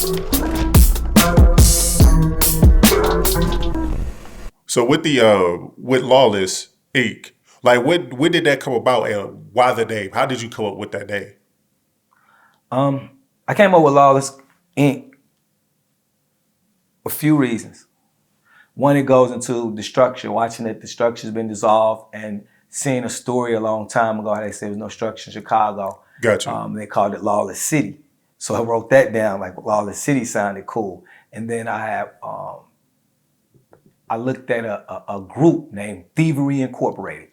So with the with Lawless Inc, like when did that come about and why the name? How did you come up with that name? I came up with Lawless Inc. a few reasons. One, it goes into the structure, watching that the structure's been dissolved and seeing a story a long time ago, how they say there was no structure in Chicago. Got you. They called it Lawless City. So I wrote that down, like Lawless City sounded cool. And then I looked at a group named Thievery Incorporated.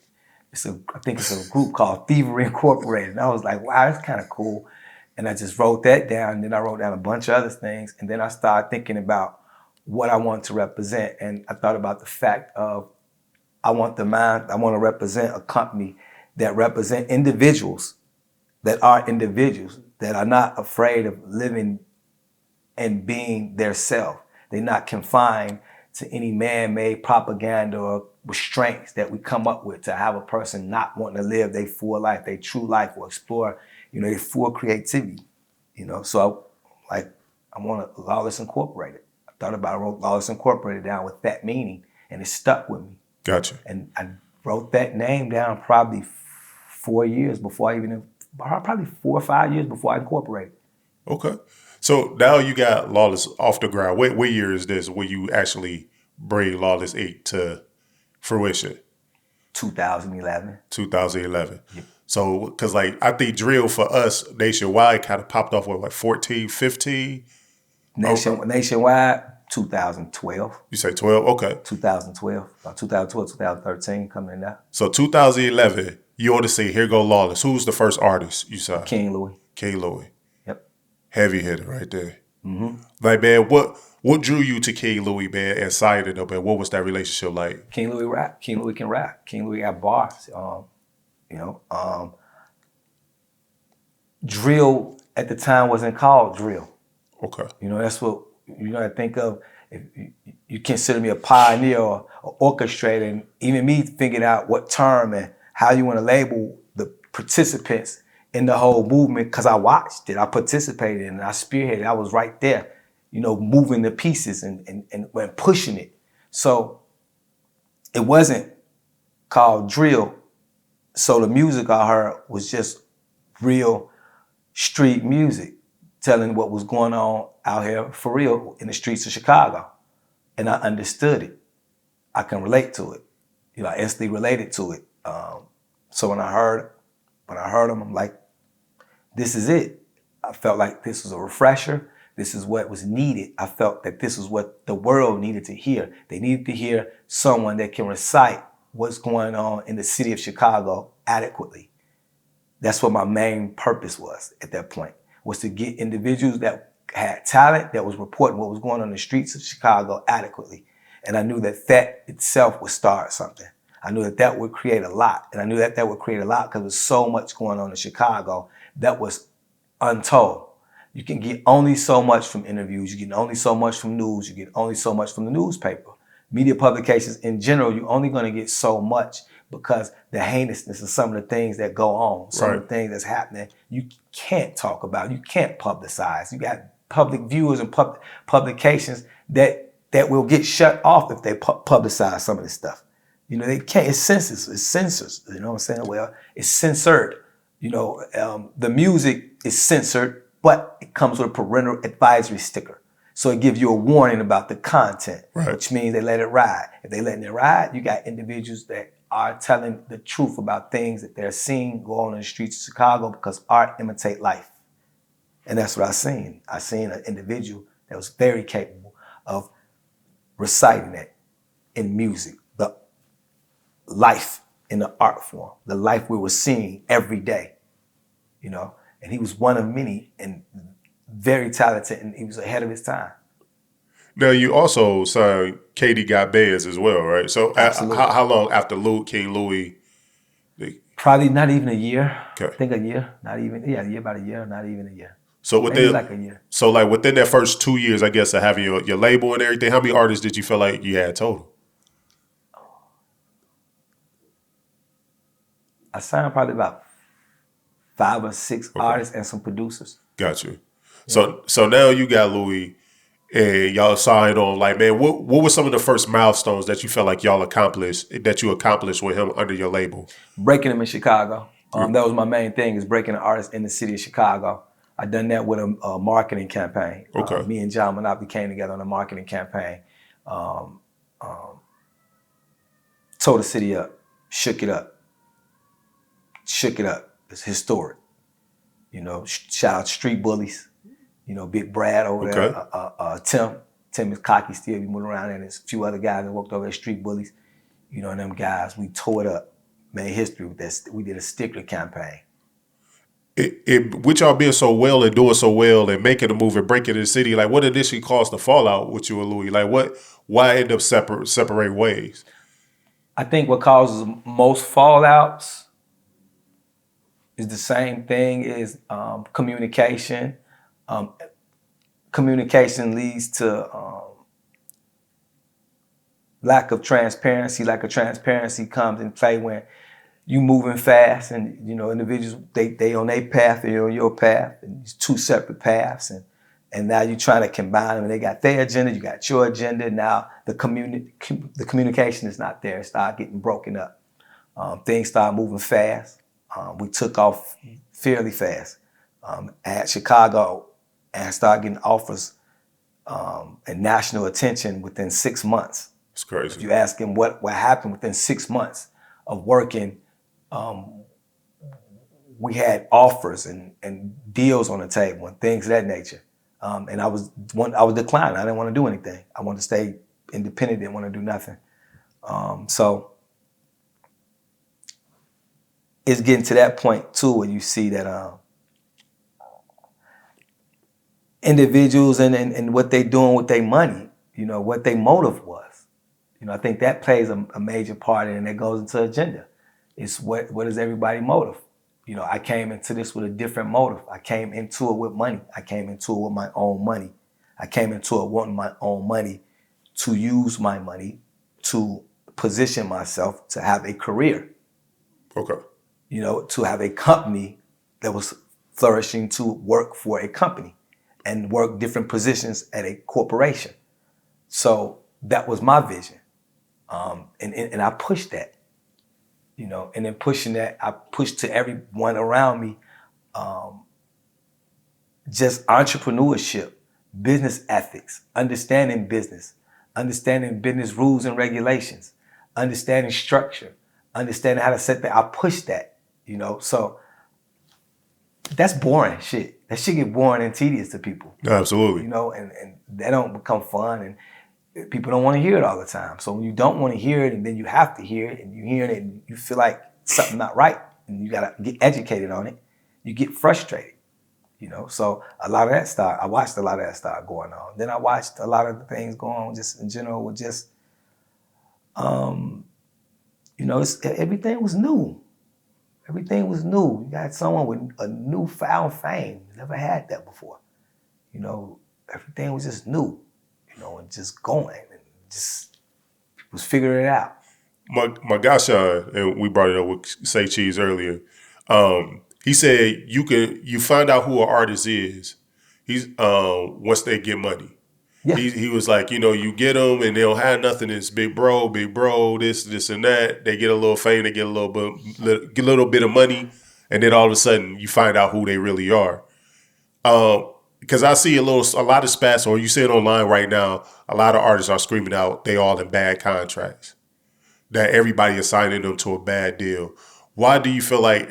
I think it's a group called Thievery Incorporated. And I was like, wow, that's kind of cool. And I just wrote that down. And then I wrote down a bunch of other things. And then I started thinking about what I want to represent. And I thought about the fact of I want to represent a company that represent individuals that are not afraid of living and being their self. They're not confined to any man-made propaganda or restraints that we come up with to have a person not wanting to live their full life, their true life, or explore, their full creativity. So I want to Lawless Incorporated. I thought about I wrote Lawless Incorporated down with that meaning, and it stuck with me. Gotcha. And I wrote that name down probably 4 years before probably 4 or 5 years before I incorporated. Okay. So now you got Lawless off the ground. What year is this where you actually bring Lawless Inc. to fruition? 2011. 2011. Yeah. So, because I think drill for us nationwide kind of popped off with 14, 15? Nationwide, 2012. You say 12? Okay. 2012. 2012, 2013 coming in now. So 2011, you ought to say, here go Lawless. Who's the first artist you saw? King Louie. King Louie. Yep. Heavy hitter right there. Mm-hmm. Like, man, what drew you to King Louie, man, and signing him, and what was that relationship like? King Louie rap. King Louie can rap. King Louie got bars. Drill at the time wasn't called drill. Okay. That's what I think of. If you consider me a pioneer or orchestrator, and even me figuring out what term and how you want to label the participants in the whole movement, because I watched it, I participated in it, I spearheaded, I was right there, moving the pieces and pushing it. So it wasn't called drill. So the music I heard was just real street music, telling what was going on out here for real in the streets of Chicago. And I understood it. I can relate to it. I instantly related to it. So when I heard them, I'm like, this is it. I felt like this was a refresher. This is what was needed. I felt that this is what the world needed to hear. They needed to hear someone that can recite what's going on in the city of Chicago adequately. That's what my main purpose was at that point, was to get individuals that had talent, that was reporting what was going on in the streets of Chicago adequately. And I knew that itself would start something. I knew that would create a lot. And I knew that would create a lot because there's so much going on in Chicago that was untold. You can get only so much from interviews. You get only so much from news. You get only so much from the newspaper. Media publications in general, you're only going to get so much because the heinousness of some of the things that go on, some of the things that's happening, you can't talk about, you can't publicize. You got public viewers and publications that will get shut off if they publicize some of this stuff. They can't, it's censors, you know what I'm saying? Well, it's censored. The music is censored, but it comes with a parental advisory sticker. So it gives you a warning about the content, which means they let it ride. If they letting it ride, you got individuals that are telling the truth about things that they're seeing go on in the streets of Chicago, because art imitates life. And that's what I seen. I seen an individual that was very capable of reciting it in music, the life in the art form, the life we were seeing every day, and he was one of many and very talented, and he was ahead of his time. Now, you also signed Katie Got Bands as well, right? So how long after King Louie? Probably not even a year. Okay. I think a year, not even, about a year, not even a year. So maybe like a year. So within that first 2 years, I guess, of having your label and everything, how many artists did you feel like you had total? I signed probably about 5 or 6 artists and some producers. Got you. So now you got Louis, and y'all signed on. Like, man, what were some of the first milestones that you felt like y'all accomplished with him under your label? Breaking them in Chicago. That was my main thing, is breaking an artist in the city of Chicago. I done that with a marketing campaign. Okay. Me and John Monopoly came together on a marketing campaign. Tore the city up, shook it up. It's historic. Shout out to Street Bullies. Big Brad over Okay. there. Tim is cocky still. We moving around, and there's a few other guys that worked over at Street Bullies. And them guys, we tore it up, made history with that. We did a sticker campaign. With y'all being so well and doing so well and making a move and breaking the city, like what initially caused the fallout with you and Louis? Like why end up separate ways? I think what causes most fallouts is the same thing as communication. Communication leads to lack of transparency. Lack of transparency comes in play when you moving fast, and individuals they on their path and you're on your path, and it's two separate paths, and now you're trying to combine them, and they got their agenda, you got your agenda. Now the communication is not there. It started getting broken up. Things started moving fast. We took off fairly fast at Chicago, and started getting offers and national attention within 6 months. It's crazy. If you ask him what happened within 6 months of working, we had offers and deals on the table and things of that nature. And I was declining. I didn't want to do anything. I wanted to stay independent. Didn't want to do nothing. So it's getting to that point too, where you see that individuals and what they doing with their money, what their motive was. I think that plays a major part in it, and that goes into agenda. It's what is everybody's motive? I came into this with a different motive. I came into it with money. I came into it with my own money. I came into it wanting my own money, to use my money to position myself to have a career. Okay. To have a company that was flourishing, to work for a company and work different positions at a corporation. So that was my vision. And I pushed that, and in pushing that, I pushed to everyone around me, just entrepreneurship, business ethics, understanding business rules and regulations, understanding structure, understanding how to set that. I pushed that, so that's boring shit. That shit get boring and tedious to people. Absolutely. And they don't become fun, and people don't want to hear it all the time. So when you don't want to hear it, and then you have to hear it, and you hear it, and you feel like something not right, and you gotta get educated on it, you get frustrated. So a lot of that I watched a lot of that start going on. Then I watched a lot of the things going on just in general with just, everything was new. Everything was new. You got someone with a newfound fame. Never had that before. Everything was just new. And just going, and just was figuring it out. My guy Sean, and we brought it up with Say Cheese earlier. He said you find out who an artist is. He's once they get money. Yeah. He was like, you get them and they don't have nothing. It's big bro, this and that. They get a little fame, they get a little bit of money, and then all of a sudden you find out who they really are. Because I see a lot of spats, or you see it online right now, a lot of artists are screaming out they all in bad contracts, that everybody is signing them to a bad deal. Why do you feel like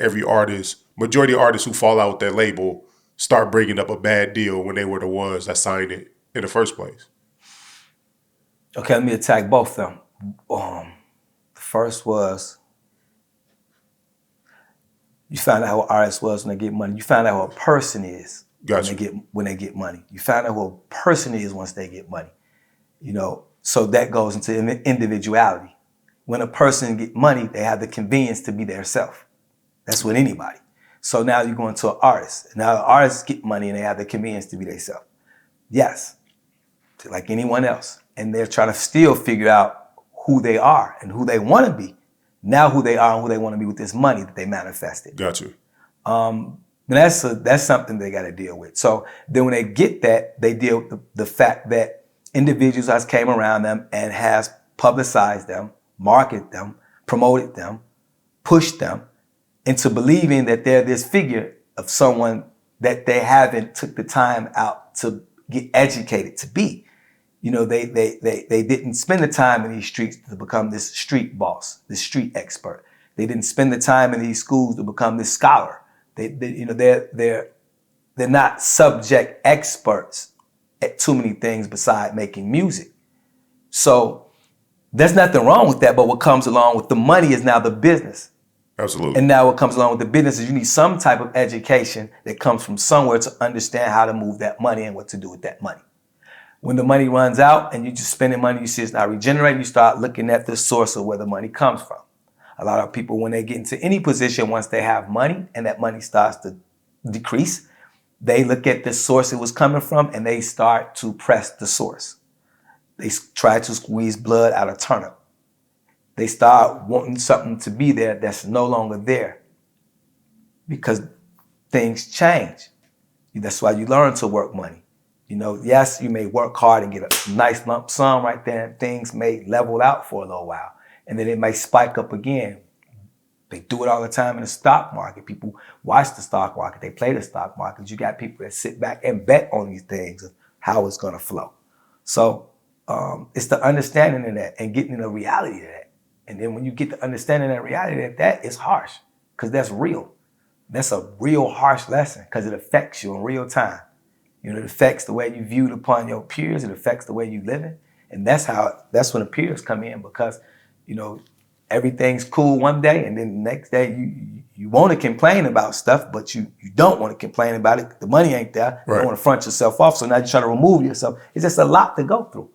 majority of artists who fall out with their label start bringing up a bad deal when they were the ones that signed it in the first place? Okay, let me attack both of them. The first was, you find out who an artist was when they get money. You find out who a person is. Gotcha. When they get money. You find out who a person is once they get money. So that goes into individuality. When a person get money, they have the convenience to be their self. That's with anybody. So now you go into an artist. Now the artists get money and they have the convenience to be their self. Yes, like anyone else. And they're trying to still figure out who they are and who they want to be. Now who they are and who they want to be with this money that they manifested. Gotcha. That's something they got to deal with. So then when they get that, they deal with the fact that individuals has came around them and has publicized them, marketed them, promoted them, pushed them into believing that they're this figure of someone that they haven't took the time out to get educated to be. You know, they didn't spend the time in these streets to become this street boss, this street expert. They didn't spend the time in these schools to become this scholar. They're not subject experts at too many things beside making music. So there's nothing wrong with that, but what comes along with the money is now the business. Absolutely. And now what comes along with the business is you need some type of education that comes from somewhere to understand how to move that money and what to do with that money. When the money runs out and you're just spending money, you see it's not regenerating, you start looking at the source of where the money comes from. A lot of people, when they get into any position, once they have money and that money starts to decrease, they look at the source it was coming from and they start to press the source. They try to squeeze blood out of turnip. They start wanting something to be there that's no longer there because things change. That's why you learn to work money. You know, yes, you may work hard and get a nice lump sum right there, and things may level out for a little while, and then it may spike up again. They do it all the time in the stock market. People watch the stock market. They play the stock market. You got people that sit back and bet on these things of how it's going to flow. So it's the understanding of that and getting the reality of that. And then when you get the understanding and reality that is harsh, because that's real. That's a real harsh lesson because it affects you in real time. You know, it affects the way you viewed upon your peers. It affects the way you living. And that's when the peers come in because, you know, everything's cool one day and then the next day you want to complain about stuff, but you don't want to complain about it. The money ain't there. You don't want to front yourself off. So now you're trying to remove yourself. It's just a lot to go through.